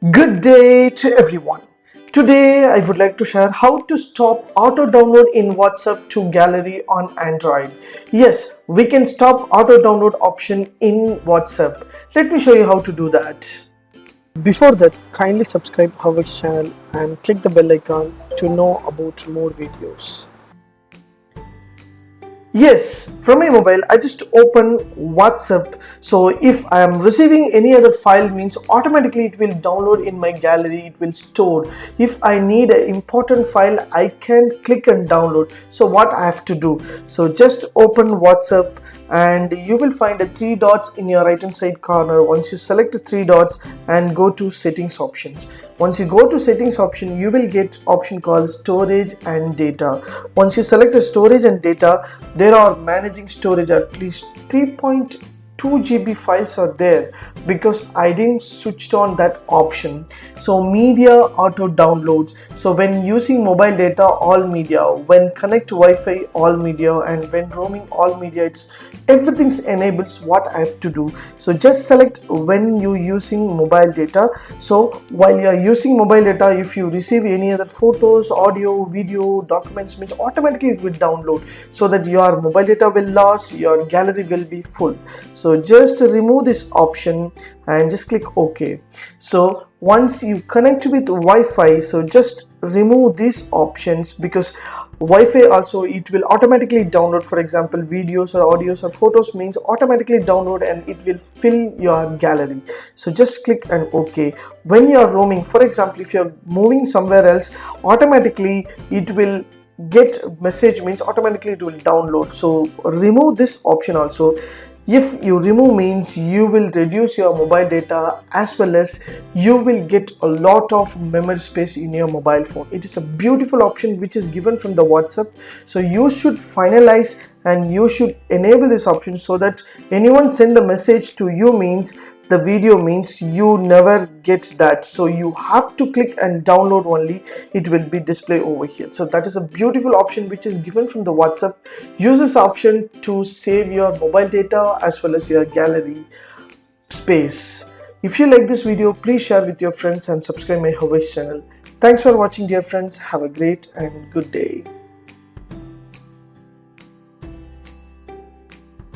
Good day to everyone. Today I would like to share how to stop auto download in WhatsApp to gallery on Android. Yes, we can stop auto download option in WhatsApp. Let me show you how to do that. Before that, kindly subscribe HowXT channel and click the bell icon to know about more videos. Yes, from my mobile I just open WhatsApp. So if I am receiving any other file, means automatically it will download in my gallery, it will store. If I need an important file, I can click and download. So what I have to do, so just open WhatsApp and you will find the three dots in your right hand side corner. Once you select the three dots and go to settings options, once you go to settings option, you will get option called storage and data. Once you select the storage and data, there are managing storage. At least 3.2 GB files are there because I didn't switch on that option. So media auto downloads, so when using mobile data, all media, when connect to Wi-Fi, all media, and when roaming, all media, it's everything's enables what I have to do. So just select when you using mobile data. So while you are using mobile data, if you receive any other photos, audio, video, documents, means automatically it will download, so that your mobile data will last, your gallery will be full. So just remove this option and just click OK. So once you connect with Wi-Fi, so just remove these options, because Wi-Fi also it will automatically download. For example, videos or audios or photos means automatically download and it will fill your gallery. So just click and OK. When you are roaming, for example, if you are moving somewhere else, automatically it will get message, means automatically it will download. So remove this option also. If you remove, means you will reduce your mobile data, as well as you will get a lot of memory space in your mobile phone. It is a beautiful option which is given from the WhatsApp. So you should finalize and you should enable this option, so that anyone send the message to you, means the video, means you never get that. So you have to click and download only, it will be displayed over here. So that is a beautiful option which is given from the WhatsApp. Use this option to save your mobile data as well as your gallery space. If you like this video, please share with your friends and subscribe my HowXT channel. Thanks for watching, dear friends. Have a great and good day.